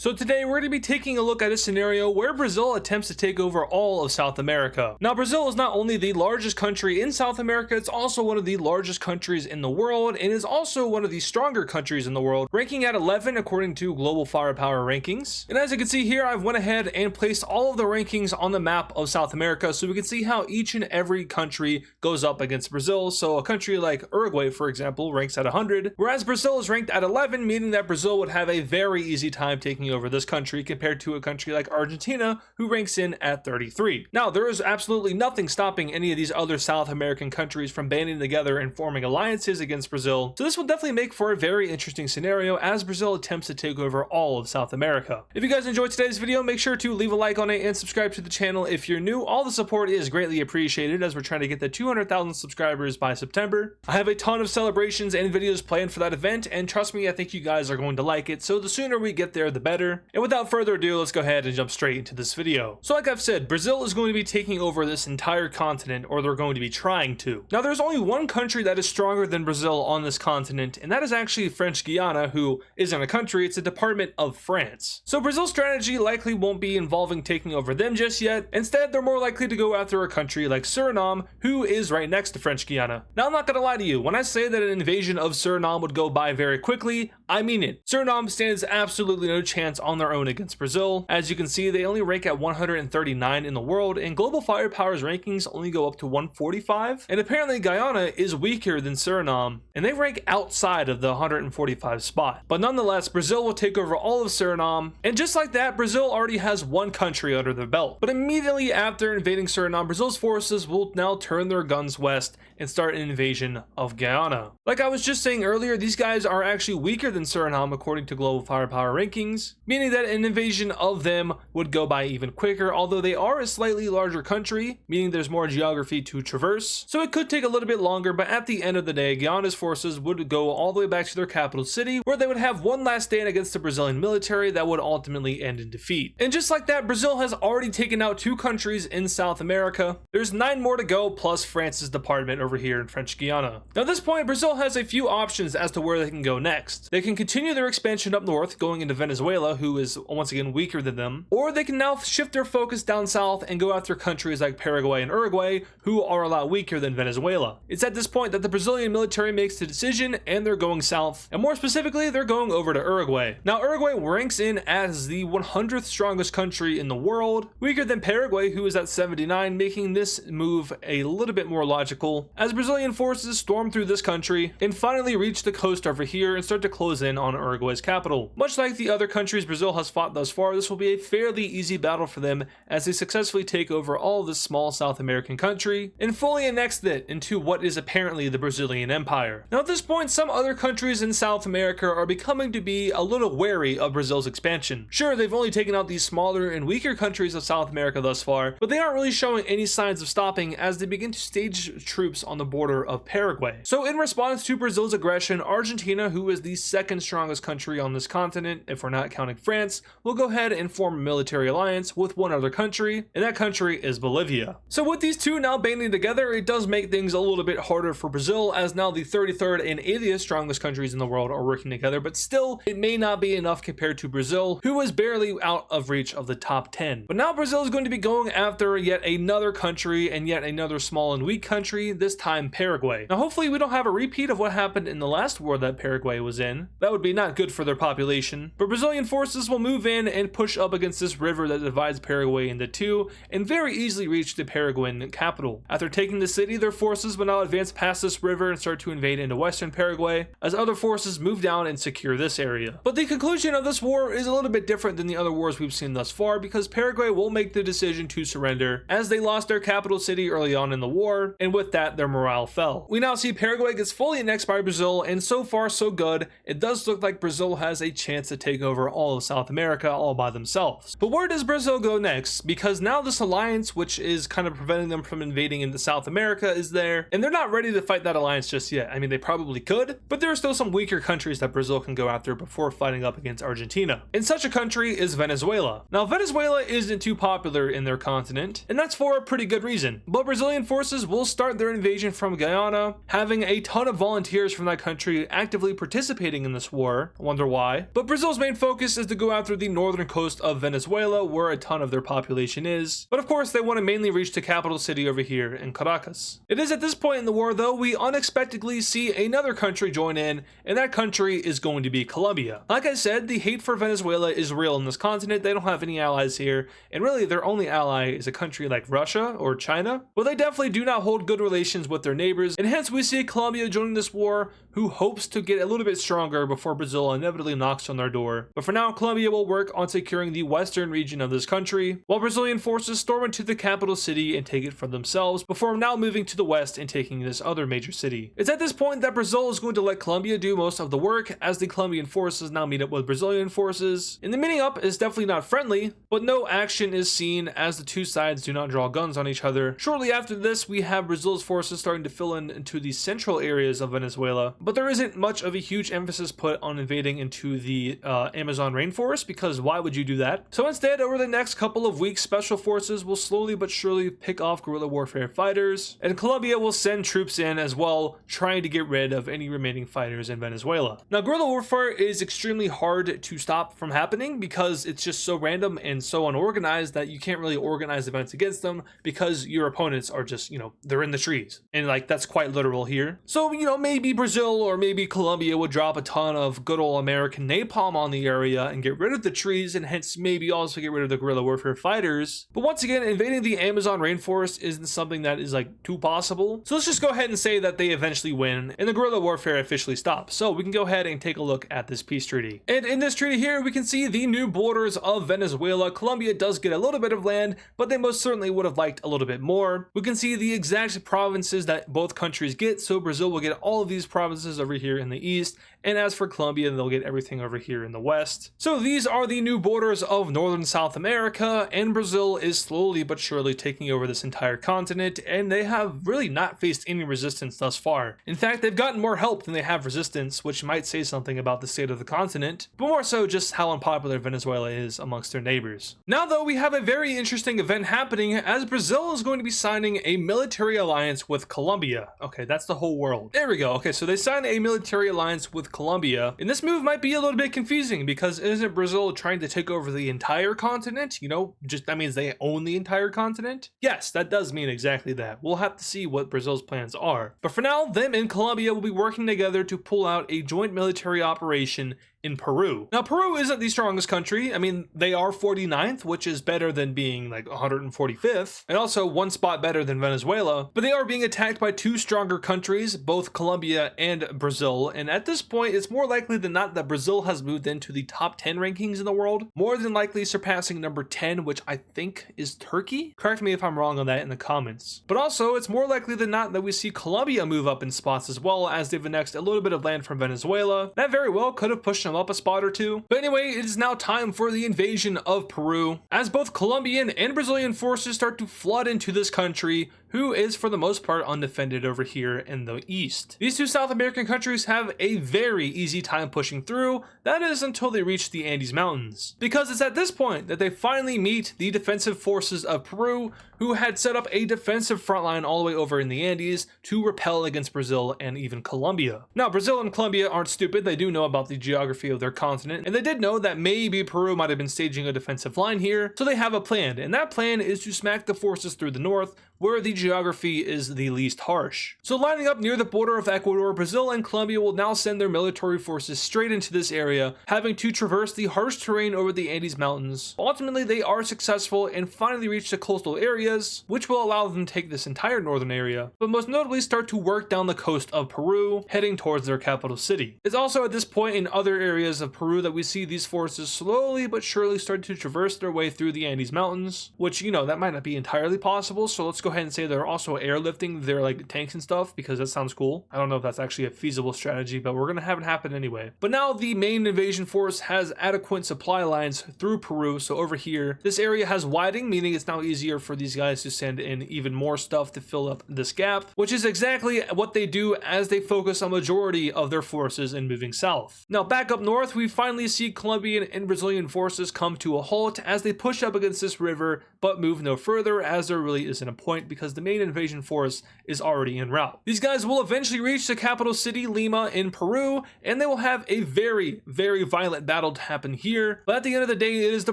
So today we're going to be taking a look at a scenario where Brazil attempts to take over all of South America. Now Brazil is not only the largest country in South America, it's also one of the largest countries in the world and is also one of the stronger countries in the world, ranking at 11 according to global firepower rankings. And as you can see here, I've went ahead and placed all of the rankings on the map of South America so we can see how each and every country goes up against Brazil. So a country like Uruguay, for example, ranks at 100, whereas Brazil is ranked at 11, meaning that Brazil would have a very easy time taking over this country compared to a country like Argentina, who ranks in at 33. Now, there is absolutely nothing stopping any of these other South American countries from banding together and forming alliances against Brazil, so this will definitely make for a very interesting scenario as Brazil attempts to take over all of South America. If you guys enjoyed today's video, make sure to leave a like on it and subscribe to the channel if you're new. All the support is greatly appreciated as we're trying to get the 200,000 subscribers by September. I have a ton of celebrations and videos planned for that event, and trust me, I think you guys are going to like it, so the sooner we get there, the better. And without further ado, let's go ahead and jump straight into this video. So like I've said, Brazil is going to be taking over this entire continent, or they're going to be trying to. Now there's only one country that is stronger than Brazil on this continent, and that is actually French Guyana, who isn't a country, it's a department of France. So Brazil's strategy likely won't be involving taking over them just yet. Instead, they're more likely to go after a country like Suriname, who is right next to French Guyana. Now I'm not gonna lie to you, when I say that an invasion of Suriname would go by very quickly, I mean it. Suriname stands absolutely no chance on their own against Brazil. As you can see, they only rank at 139 in the world, and global firepower's rankings only go up to 145. And apparently Guyana is weaker than Suriname, and they rank outside of the 145 spot. But nonetheless, Brazil will take over all of Suriname, and just like that, Brazil already has one country under their belt. But immediately after invading Suriname, Brazil's forces will now turn their guns west and start an invasion of Guyana. Like I was just saying earlier, these guys are actually weaker than Suriname according to global firepower rankings, meaning that an invasion of them would go by even quicker, although they are a slightly larger country, meaning there's more geography to traverse, so it could take a little bit longer. But at the end of the day, Guyana's forces would go all the way back to their capital city, where they would have one last stand against the Brazilian military that would ultimately end in defeat. And just like that, Brazil has already taken out 2 countries in South America. There's 9 more to go, plus France's department over here in French Guyana. Now at this point, Brazil has a few options as to where they can go next. They can continue their expansion up north, going into Venezuela, who is once again weaker than them, or they can now shift their focus down south and go after countries like Paraguay and Uruguay, who are a lot weaker than Venezuela. It's at this point that the Brazilian military makes the decision, and they're going south, and more specifically, they're going over to Uruguay. Now Uruguay ranks in as the 100th strongest country in the world, weaker than Paraguay, who is at 79, making this move a little bit more logical as Brazilian forces storm through this country and finally reach the coast over here and start to close in on Uruguay's capital. Much like the other countries Brazil has fought thus far, this will be a fairly easy battle for them as they successfully take over all of this small South American country and fully annex it into what is apparently the Brazilian Empire. Now at this point, some other countries in South America are becoming to be a little wary of Brazil's expansion. Sure, they've only taken out these smaller and weaker countries of South America thus far, but they aren't really showing any signs of stopping as they begin to stage troops on the border of Paraguay. So in response to Brazil's aggression, Argentina, who is the second strongest country on this continent, if we're not counting France, will go ahead and form a military alliance with one other country, and that country is Bolivia. So with these two now banding together, it does make things a little bit harder for Brazil, as now the 33rd and 80th strongest countries in the world are working together, but still, it may not be enough compared to Brazil, who is barely out of reach of the top 10. But now Brazil is going to be going after yet another country and yet another small and weak country, this time Paraguay. Now hopefully we don't have a repeat of what happened in the last war that Paraguay was in. That would be not good for their population. But Brazilian forces will move in and push up against this river that divides Paraguay into two and very easily reach the Paraguayan capital. After taking the city, their forces will now advance past this river and start to invade into western Paraguay as other forces move down and secure this area. But the conclusion of this war is a little bit different than the other wars we've seen thus far, because Paraguay will make the decision to surrender as they lost their capital city early on in the war, and with that their morale fell. We now see Paraguay gets fully annexed by Brazil, and so far so good. It does look like Brazil has a chance to take over all of South America all by themselves. But where does Brazil go next? Because now this alliance, which is kind of preventing them from invading into South America, is there, and they're not ready to fight that alliance just yet. I mean, they probably could, but there are still some weaker countries that Brazil can go after before fighting up against Argentina. And such a country is Venezuela. Now Venezuela isn't too popular in their continent, and that's for a pretty good reason. But Brazilian forces will start their invasion invasion from Guyana, having a ton of volunteers from that country actively participating in this war. I wonder why. But Brazil's main focus is to go after the northern coast of Venezuela, where a ton of their population is. But of course, they want to mainly reach the capital city over here in Caracas. It is at this point in the war, though, we unexpectedly see another country join in, and that country is going to be Colombia. Like I said, the hate for Venezuela is real in this continent. They don't have any allies here, and really their only ally is a country like Russia or China. But they definitely do not hold good relations with their neighbors, and hence we see Colombia joining this war, who hopes to get a little bit stronger before Brazil inevitably knocks on their door. But for now, Colombia will work on securing the western region of this country, while Brazilian forces storm into the capital city and take it for themselves, before now moving to the west and taking this other major city. It's at this point that Brazil is going to let Colombia do most of the work, as the Colombian forces now meet up with Brazilian forces. And the meeting up is definitely not friendly, but no action is seen as the two sides do not draw guns on each other. Shortly after this, we have Brazil's forces starting to fill in into the central areas of Venezuela, but there isn't much of a huge emphasis put on invading into the Amazon rainforest, because why would you do that? So instead, over the next couple of weeks, special forces will slowly but surely pick off guerrilla warfare fighters, and Colombia will send troops in as well, trying to get rid of any remaining fighters in Venezuela. Now, guerrilla warfare is extremely hard to stop from happening because it's just so random and so unorganized that you can't really organize events against them, because your opponents are just, they're in the trees. And like, that's quite literal here. So, maybe Brazil or maybe Colombia would drop a ton of good old American napalm on the area and get rid of the trees, and hence maybe also get rid of the guerrilla warfare fighters. But once again, invading the Amazon rainforest isn't something that is like too possible. So let's just go ahead and say that they eventually win and the guerrilla warfare officially stops. So we can go ahead and take a look at this peace treaty. And in this treaty here, we can see the new borders of Venezuela. Colombia does get a little bit of land, but they most certainly would have liked a little bit more. We can see the exact provinces that both countries get. So Brazil will get all of these provinces over here in the east, and as for Colombia, they'll get everything over here in the west. So these are the new borders of northern South America, and Brazil is slowly but surely taking over this entire continent, and they have really not faced any resistance thus far. In fact, they've gotten more help than they have resistance, which might say something about the state of the continent, but more so just how unpopular Venezuela is amongst their neighbors. Now though, we have a very interesting event happening, as Brazil is going to be signing a military alliance with Colombia. Okay, that's the whole world. There we go. Okay, so they signed a military alliance with Colombia, and this move might be a little bit confusing, because isn't Brazil trying to take over the entire continent? Just that means they own the entire continent? Yes, that does mean exactly that. We'll have to see what Brazil's plans are. But for now, them and Colombia will be working together to pull out a joint military operation in Peru. Now, Peru isn't the strongest country. I mean, they are 49th, which is better than being like 145th, and also one spot better than Venezuela, but they are being attacked by two stronger countries, both Colombia and Brazil, and at this point, it's more likely than not that Brazil has moved into the top 10 rankings in the world, more than likely surpassing number 10, which I think is Turkey? Correct me if I'm wrong on that in the comments. But also, it's more likely than not that we see Colombia move up in spots as well, as they've annexed a little bit of land from Venezuela. That very well could have pushed them up a spot or two. But anyway, it is now time for the invasion of Peru, as both Colombian and Brazilian forces start to flood into this country, who is for the most part undefended over here in the east. These two South American countries have a very easy time pushing through, that is until they reach the Andes Mountains, because it's at this point that they finally meet the defensive forces of Peru, who had set up a defensive front line all the way over in the Andes to repel against Brazil and even Colombia. Now, Brazil and Colombia aren't stupid. They do know about the geography of their continent, and they did know that maybe Peru might have been staging a defensive line here, so they have a plan, and that plan is to smack the forces through the north, where the geography is the least harsh. So lining up near the border of Ecuador, Brazil and Colombia will now send their military forces straight into this area, having to traverse the harsh terrain over the Andes Mountains. Ultimately, they are successful and finally reach the coastal areas, which will allow them to take this entire northern area, but most notably start to work down the coast of Peru, heading towards their capital city. It's also at this point in other areas of Peru that we see these forces slowly but surely start to traverse their way through the Andes Mountains, which, that might not be entirely possible, so let's go ahead and say they're also airlifting their tanks and stuff, because that sounds cool. I don't know if that's actually a feasible strategy, but we're gonna have it happen anyway. But now the main invasion force has adequate supply lines through Peru, so over here, this area has widening, meaning it's now easier for these guys to send in even more stuff to fill up this gap, which is exactly what they do as they focus a majority of their forces in moving south. Now back up north, we finally see Colombian and Brazilian forces come to a halt as they push up against this river, but move no further, as there really isn't a point point because the main invasion force is already en route. These guys will eventually reach the capital city, Lima, in Peru, and they will have a very, very violent battle to happen here. But at the end of the day, it is the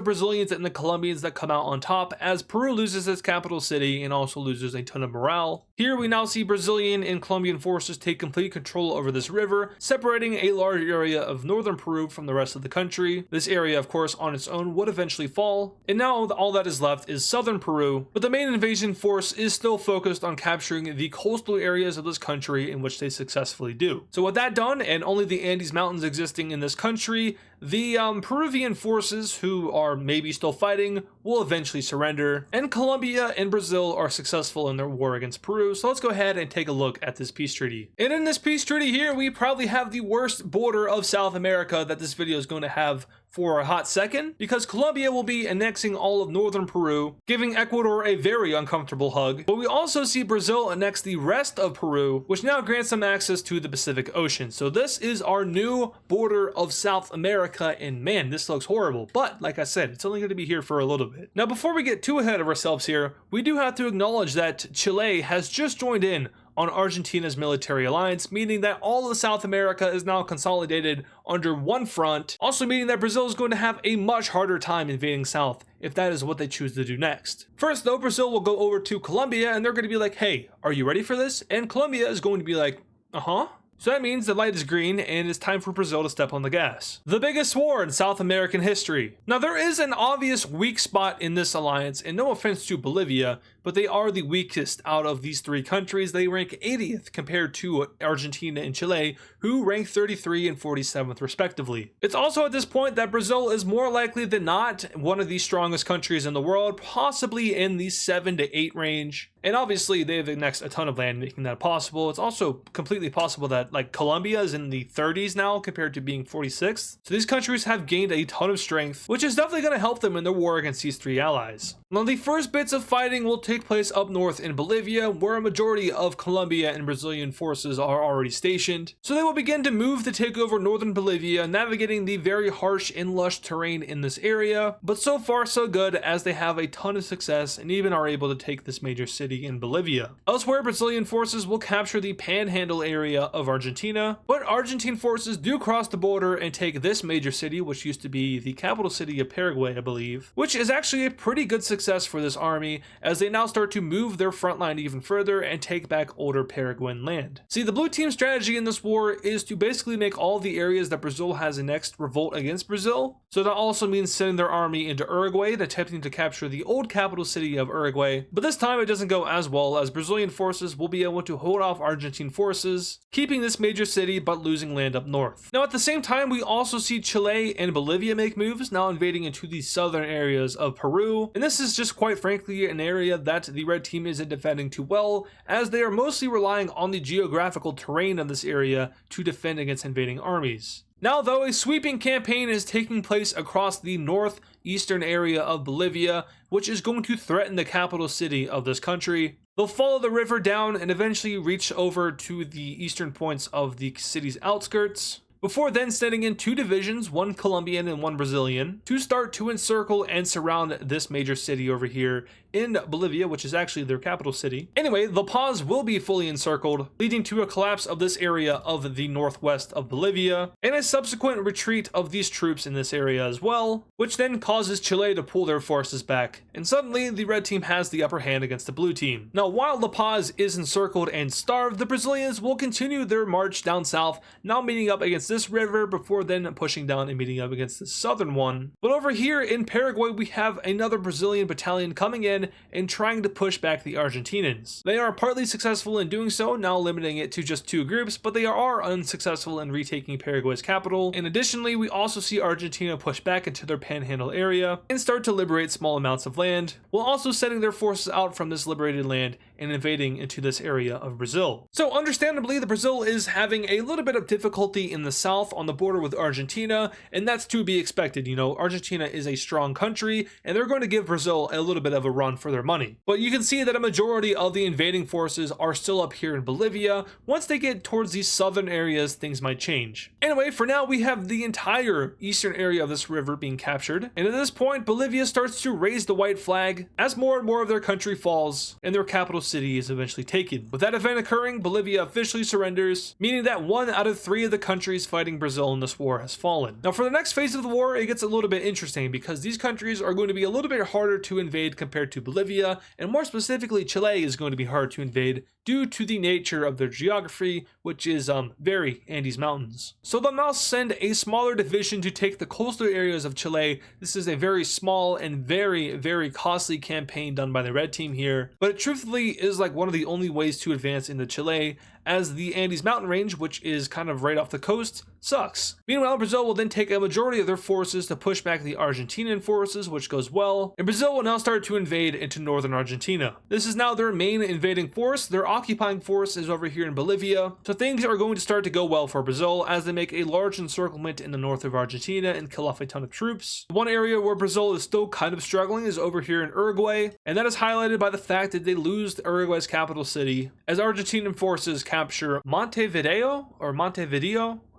Brazilians and the Colombians that come out on top, as Peru loses its capital city and also loses a ton of morale. Here we now see Brazilian and Colombian forces take complete control over this river, separating a large area of northern Peru from the rest of the country. This area, of course, on its own would eventually fall, and now all that is left is southern Peru, but the main invasion force is still focused on capturing the coastal areas of this country, in which they successfully do. So with that done, and only the Andes Mountains existing in this country, the Peruvian forces, who are maybe still fighting, will eventually surrender, and Colombia and Brazil are successful in their war against Peru. So let's go ahead and take a look at this peace treaty. And in this peace treaty here, we probably have the worst border of South America that this video is going to have for a hot second, because Colombia will be annexing all of northern Peru, giving Ecuador a very uncomfortable hug. But we also see Brazil annex the rest of Peru, which now grants them access to the Pacific Ocean. So this is our new border of South America, and man, this looks horrible. But like I said, it's only going to be here for a little bit. Now, before we get too ahead of ourselves here, we do have to acknowledge that Chile has just joined in on Argentina's military alliance, meaning that all of South America is now consolidated under one front, also meaning that Brazil is going to have a much harder time invading South if that is what they choose to do next. First though, Brazil will go over to Colombia and they're going to be like, hey, are you ready for this? And Colombia is going to be like, uh-huh. So that means the light is green and it's time for Brazil to step on the gas. The biggest war in South American history. Now there is an obvious weak spot in this alliance, and no offense to Bolivia, but they are the weakest out of these three countries. They rank 80th compared to Argentina and Chile, who rank 33 and 47th respectively. It's also at this point that Brazil is more likely than not one of the strongest countries in the world, possibly in the 7 to 8 range. And obviously they've annexed a ton of land, making that possible. It's also completely possible that like Colombia is in the 30s now compared to being 46th. So these countries have gained a ton of strength, which is definitely going to help them in their war against these three allies. Now the first bits of fighting will take place up north in Bolivia, where a majority of Colombia and Brazilian forces are already stationed. So they will begin to move to take over northern Bolivia, navigating the very harsh and lush terrain in this area. But so far so good, as they have a ton of success and even are able to take this major city in Bolivia. Elsewhere, Brazilian forces will capture the panhandle area of Argentina, but Argentine forces do cross the border and take this major city, which used to be the capital city of Paraguay, I believe, which is actually a pretty good success for this army, as they now start to move their front line even further and take back older Paraguayan land. See, the blue team's strategy in this war is to basically make all the areas that Brazil has annexed revolt against Brazil, so that also means sending their army into Uruguay, attempting to capture the old capital city of Uruguay. But this time it doesn't go as well, as Brazilian forces will be able to hold off Argentine forces, keeping this major city but losing land up north. Now at the same time, we also see Chile and Bolivia make moves, now invading into the southern areas of Peru, and this is just quite frankly an area that the red team isn't defending too well, as they are mostly relying on the geographical terrain of this area to defend against invading armies. Now though, a sweeping campaign is taking place across the northeastern area of Bolivia, which is going to threaten the capital city of this country. They'll follow the river down and eventually reach over to the eastern points of the city's outskirts, before then sending in 2 divisions, one Colombian and one Brazilian, to start to encircle and surround this major city over here in Bolivia, which is actually their capital city. Anyway, La Paz will be fully encircled, leading to a collapse of this area of the northwest of Bolivia, and a subsequent retreat of these troops in this area as well, which then causes Chile to pull their forces back, and suddenly the red team has the upper hand against the blue team. Now, while La Paz is encircled and starved, the Brazilians will continue their march down south, now meeting up against this river before then pushing down and meeting up against the southern one. But over here in Paraguay, we have another Brazilian battalion coming in and trying to push back the Argentinians. They are partly successful in doing so, now limiting it to just 2 groups, but they are unsuccessful in retaking Paraguay's capital. And additionally, we also see Argentina push back into their panhandle area and start to liberate small amounts of land, while also sending their forces out from this liberated land and invading into this area of Brazil. So understandably, the Brazil is having a little bit of difficulty in the south on the border with Argentina, and that's to be expected. You know, Argentina is a strong country, and they're going to give Brazil a little bit of a run for their money. But you can see that a majority of the invading forces are still up here in Bolivia. Once they get towards these southern areas, things might change. Anyway, for now, we have the entire eastern area of this river being captured, and at this point, Bolivia starts to raise the white flag as more and more of their country falls, and their capital city is eventually taken. With that event occurring, Bolivia officially surrenders, meaning that 1 out of 3 of the countries fighting Brazil in this war has fallen. Now, for the next phase of the war, it gets a little bit interesting because these countries are going to be a little bit harder to invade compared to Bolivia, and more specifically, Chile is going to be hard to invade due to the nature of their geography, which is very Andes Mountains. So they'll now send a smaller division to take the coastal areas of Chile. This is a very small and very costly campaign done by the red team here, but it truthfully is like one of the only ways to advance into Chile, as the Andes mountain range, which is kind of right off the coast, sucks. Meanwhile, Brazil will then take a majority of their forces to push back the Argentinian forces, which goes well, and Brazil will now start to invade into northern Argentina. This is now their main invading force. Their occupying force is over here in Bolivia, so things are going to start to go well for Brazil as they make a large encirclement in the north of Argentina and kill off a ton of troops. One area where Brazil is still kind of struggling is over here in Uruguay, and that is highlighted by the fact that they lose Uruguay's capital city as Argentinian forces capture Montevideo.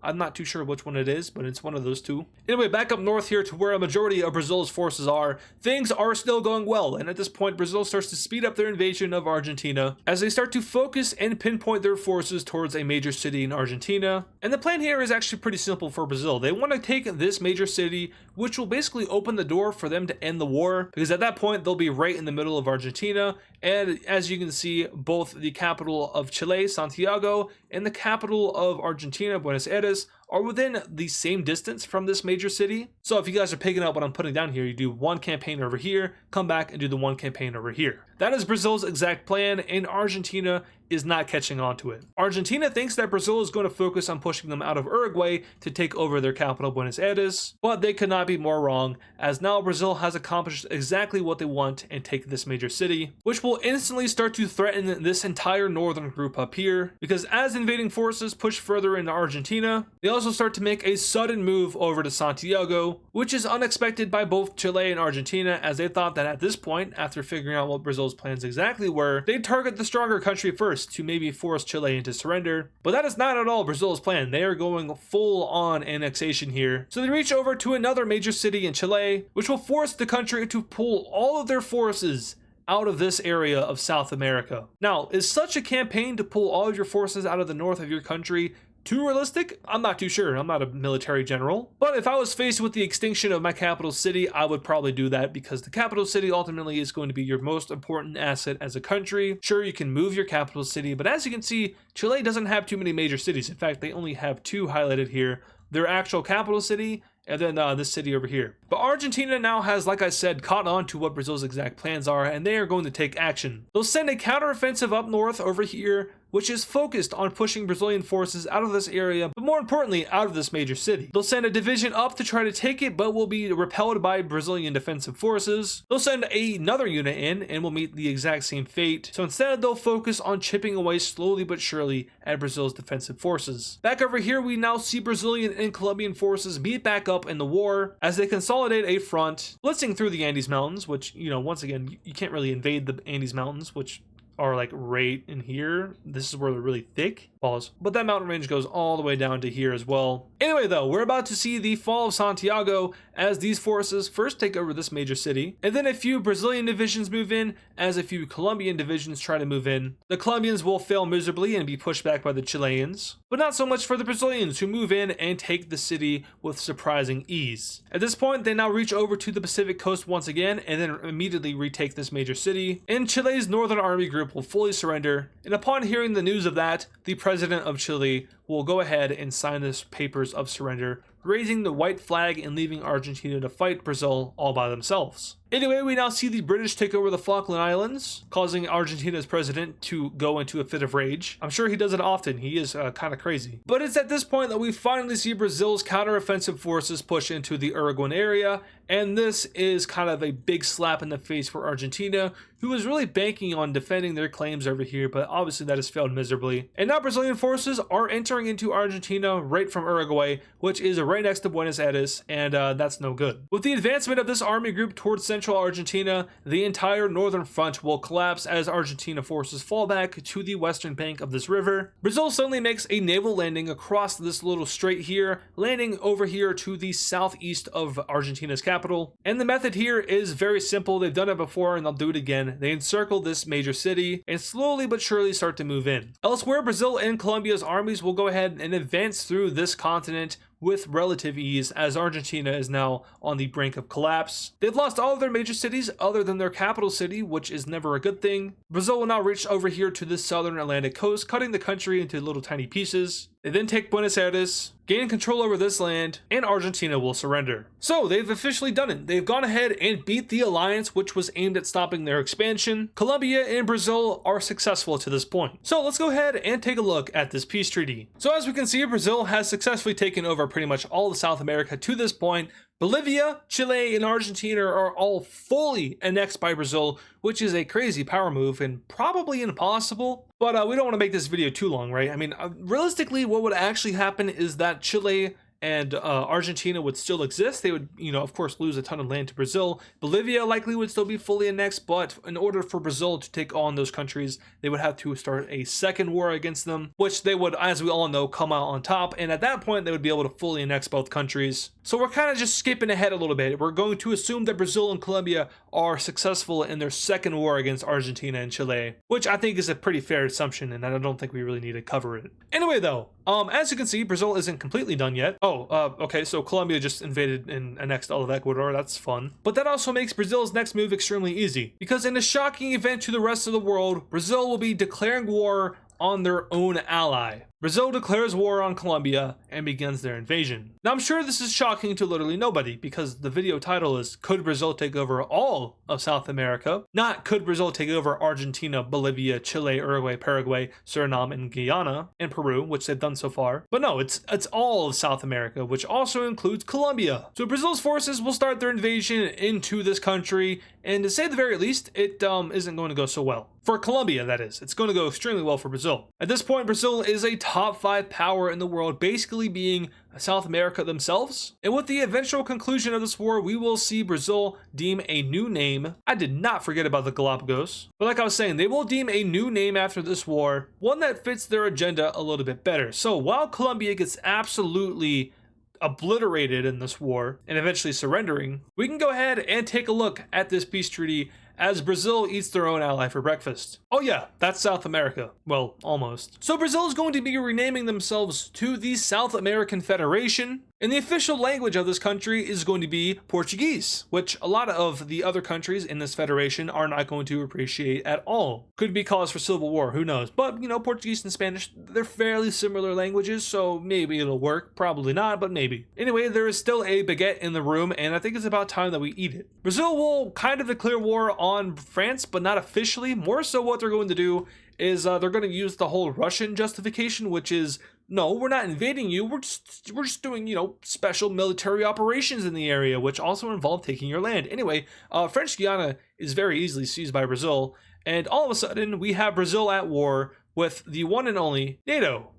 I'm not too sure which one it is, but it's one of those two. Anyway, back up north here to where a majority of Brazil's forces are, things are still going well, and at this point, Brazil starts to speed up their invasion of Argentina as they start to focus and pinpoint their forces towards a major city in Argentina. And the plan here is actually pretty simple for Brazil. They want to take this major city, which will basically open the door for them to end the war, because at that point, they'll be right in the middle of Argentina, and as you can see, both the capital of Chile, Santiago, and the capital of Argentina, Buenos Aires, are within the same distance from this major city. So if you guys are picking up what I'm putting down here, you do one campaign over here, come back and do the one campaign over here. That is Brazil's exact plan, and Argentina is not catching on to it. Argentina thinks that Brazil is going to focus on pushing them out of Uruguay to take over their capital, Buenos Aires, but they could not be more wrong, as now Brazil has accomplished exactly what they want and take this major city, which will instantly start to threaten this entire northern group up here, because as invading forces push further into Argentina, they also start to make a sudden move over to Santiago, which is unexpected by both Chile and Argentina, as they thought that at this point, after figuring out what Brazil's plans exactly were, they'd target the stronger country first to maybe force Chile into surrender. But that is not at all Brazil's plan. They are going full on annexation here. So they reach over to another major city in Chile, which will force the country to pull all of their forces out of this area of South America. Now, is such a campaign to pull all of your forces out of the north of your country too realistic? I'm not too sure. I'm not a military general. But if I was faced with the extinction of my capital city, I would probably do that, because the capital city ultimately is going to be your most important asset as a country. Sure, you can move your capital city, but as you can see, Chile doesn't have too many major cities. In fact, they only have 2 highlighted here. Their actual capital city, and then this city over here. But Argentina now has, like I said, caught on to what Brazil's exact plans are, and they are going to take action. They'll send a counteroffensive up north over here, which is focused on pushing Brazilian forces out of this area, but more importantly, out of this major city. They'll send a division up to try to take it, but will be repelled by Brazilian defensive forces. They'll send another unit in, and will meet the exact same fate. So instead, they'll focus on chipping away slowly but surely at Brazil's defensive forces. Back over here, we now see Brazilian and Colombian forces meet back up in the war as they consolidate a front, blitzing through the Andes Mountains, which, you know, once again, you can't really invade the Andes Mountains, which are like right in here. This is where they're really thick. Pause. But that mountain range goes all the way down to here as well. Anyway though, we're about to see the fall of Santiago as these forces first take over this major city, and then a few Brazilian divisions move in as a few Colombian divisions try to move in. The Colombians will fail miserably and be pushed back by the Chileans, but not so much for the Brazilians, who move in and take the city with surprising ease. At this point, they now reach over to the Pacific coast once again and then immediately retake this major city, and Chile's Northern Army group will fully surrender, and upon hearing the news of that, the president of Chile will go ahead and sign this papers of surrender, raising the white flag and leaving Argentina to fight Brazil all by themselves. Anyway, we now see the British take over the Falkland Islands, causing Argentina's president to go into a fit of rage. I'm sure he does it often. He is kind of crazy. But it's at this point that we finally see Brazil's counteroffensive forces push into the Uruguayan area And this is kind of a big slap in the face for Argentina, who was really banking on defending their claims over here, but obviously that has failed miserably. And now Brazilian forces are entering into Argentina right from Uruguay, which is right next to Buenos Aires, and that's no good. With the advancement of this army group towards central Argentina, the entire northern front will collapse as Argentina forces fall back to the western bank of this river. Brazil suddenly makes a naval landing across this little strait here, landing over here to the southeast of Argentina's capital. And the method here is very simple. They've done it before and they'll do it again. They encircle this major city and slowly but surely start to move in. Elsewhere, Brazil and Colombia's armies will go ahead and advance through this continent with relative ease, as Argentina is now on the brink of collapse. They've lost all of their major cities other than their capital city, which is never a good thing. Brazil will now reach over here to the southern Atlantic coast, cutting the country into little tiny pieces. They then take Buenos Aires, gain control over this land, and Argentina will surrender. So they've officially done it. They've gone ahead and beat the alliance, which was aimed at stopping their expansion. Colombia and Brazil are successful to this point. So let's go ahead and take a look at this peace treaty. So as we can see, Brazil has successfully taken over pretty much all of South America to this point. Bolivia, Chile, and Argentina are all fully annexed by Brazil, which is a crazy power move and probably impossible. But we don't want to make this video too long, right? I mean, realistically, what would actually happen is that Chile and Argentina would still exist. They would, of course, lose a ton of land to Brazil. Bolivia likely would still be fully annexed, but in order for Brazil to take on those countries, they would have to start a second war against them, which they would, as we all know, come out on top. And at that point, they would be able to fully annex both countries. So we're kind of just skipping ahead a little bit. We're going to assume that Brazil and Colombia are successful in their second war against Argentina and Chile, which I think is a pretty fair assumption, and I don't think we really need to cover it. Anyway, though, as you can see, Brazil isn't completely done yet. Okay, so Colombia just invaded and annexed all of Ecuador. That's fun. But that also makes Brazil's next move extremely easy, because in a shocking event to the rest of the world, Brazil will be declaring war on their own ally. Brazil declares war on Colombia and begins their invasion. Now, I'm sure this is shocking to literally nobody, because the video title is Could Brazil Take Over All of South America? Not Could Brazil Take Over Argentina, Bolivia, Chile, Uruguay, Paraguay, Suriname, and Guyana, and Peru, which they've done so far. But no, it's all of South America, which also includes Colombia. So Brazil's forces will start their invasion into this country, and to say the very least, it isn't going to go so well. For Colombia, that is. It's going to go extremely well for Brazil. At this point, Brazil is a top 5 power in the world, basically being South America themselves. And with the eventual conclusion of this war, we will see Brazil deem a new name. I did not forget about the Galapagos. But like I was saying, they will deem a new name after this war, one that fits their agenda a little bit better. So while Colombia gets absolutely obliterated in this war and eventually surrendering, we can go ahead and take a look at this peace treaty as Brazil eats their own ally for breakfast. Oh yeah, that's South America. Well, almost. So Brazil is going to be renaming themselves to the South American Federation, and the official language of this country is going to be Portuguese, which a lot of the other countries in this federation are not going to appreciate at all. Could be cause for civil war, who knows? But, Portuguese and Spanish, they're fairly similar languages, so maybe it'll work. Probably not, but maybe. Anyway, there is still a baguette in the room, and I think it's about time that we eat it. Brazil will kind of declare war on France, but not officially. More so what they're going to do is they're going to use the whole Russian justification, which is, no, we're not invading you. We're just doing, special military operations in the area, which also involve taking your land. Anyway, French Guyana is very easily seized by Brazil, and all of a sudden we have Brazil at war with the one and only NATO.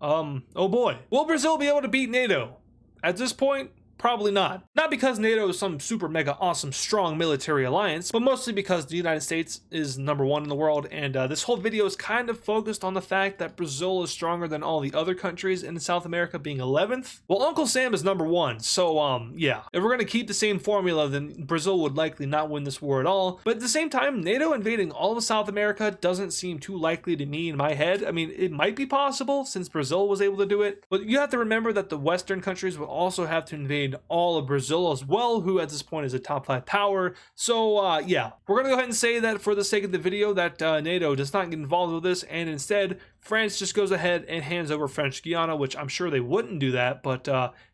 Oh boy. Will Brazil be able to beat NATO? At this point, probably not. Not because NATO is some super mega awesome strong military alliance, but mostly because the United States is #1 in the world, and this whole video is kind of focused on the fact that Brazil is stronger than all the other countries in South America, being 11th. Well, Uncle Sam is #1, so yeah. If we're gonna keep the same formula, then Brazil would likely not win this war at all. But at the same time, NATO invading all of South America doesn't seem too likely to me in my head. I mean, it might be possible since Brazil was able to do it, but you have to remember that the Western countries will also have to invade all of Brazil as well, who at this point is a top 5 power. So yeah, we're gonna go ahead and say that for the sake of the video that NATO does not get involved with this, and instead France just goes ahead and hands over French Guyana, which I'm sure they wouldn't do that, but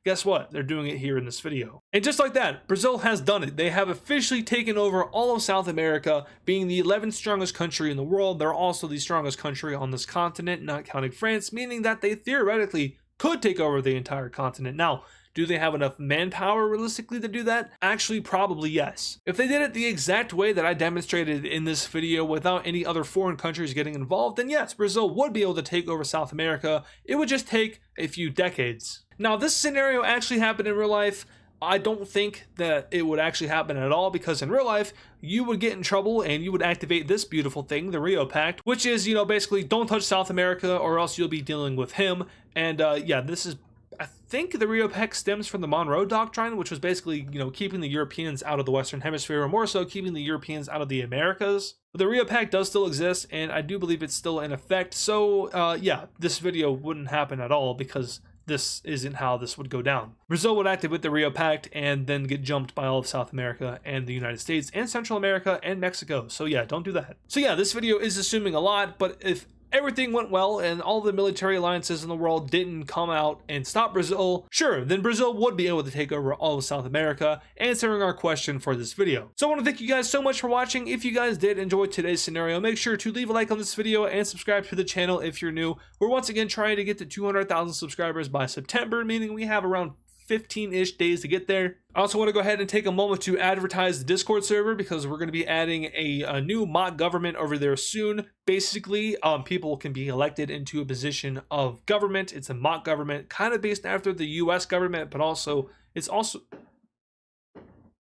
guess what? They're doing it here in this video. And just like that, Brazil has done it. They have officially taken over all of South America, being the 11th strongest country in the world. They're also the strongest country on this continent, not counting France, meaning that they theoretically could take over the entire continent. Now, Do they have enough manpower realistically to do that? Actually, probably yes. If they did it the exact way that I demonstrated in this video without any other foreign countries getting involved, then yes, Brazil would be able to take over South America. It would just take a few decades. Now, this scenario actually happened in real life. I don't think that it would actually happen at all, because in real life, you would get in trouble and you would activate this beautiful thing, the Rio Pact, which is, you know, basically don't touch South America or else you'll be dealing with him. And yeah, this is, I think the Rio Pact stems from the Monroe Doctrine, which was basically, you know, keeping the Europeans out of the Western Hemisphere, or more so keeping the Europeans out of the Americas. But the Rio Pact does still exist, and I do believe it's still in effect. So yeah, this video wouldn't happen at all, because this isn't how this would go down. Brazil would activate the Rio Pact and then get jumped by all of South America and the United States and Central America and Mexico. So yeah, don't do that. So yeah, this video is assuming a lot, but if everything went well and all the military alliances in the world didn't come out and stop Brazil, sure, then Brazil would be able to take over all of South America, answering our question for this video. So I want to thank you guys so much for watching. If you guys did enjoy today's scenario, make sure to leave a like on this video and subscribe to the channel if you're new. We're once again trying to get to 200,000 subscribers by September, meaning we have around 15-ish days to get there. I also want to go ahead and take a moment to advertise the Discord server, because we're going to be adding a new mock government over there soon. Basically, people can be elected into a position of government. It's a mock government, kind of based after the US government, but also it's also,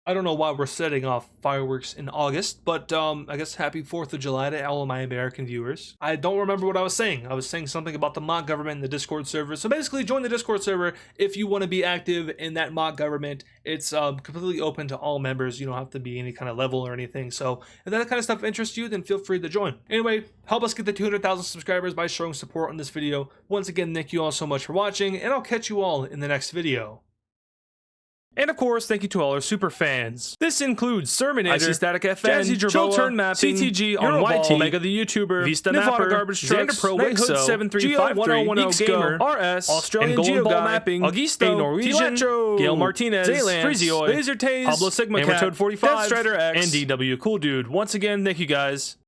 I don't know why we're setting off fireworks in August, but I guess happy 4th of July to all of my American viewers. I don't remember what I was saying. I was saying something about the mock government in the Discord server. So basically, join the Discord server if you want to be active in that mock government. It's completely open to all members. You don't have to be any kind of level or anything. So if that kind of stuff interests you, then feel free to join. Anyway, help us get the 200,000 subscribers by showing support on this video. Once again, thank you all so much for watching, and I'll catch you all in the next video. And of course, thank you to all our super fans. This includes Serminator, Static FN, Chill Turn Mapping, CTG on YT, Mega the YouTuber, Vista Napper, Garbage Trucks, Xanderpro, Wixo, 7353, Gamer, RS, Australian Geoball Mapping, Augusto, Norwegian, Gail Martinez, Freezioid, Laser Tase, Pablo Sigma Cat, 45, Death Strider X, and DW Cool Dude. Once again, thank you guys.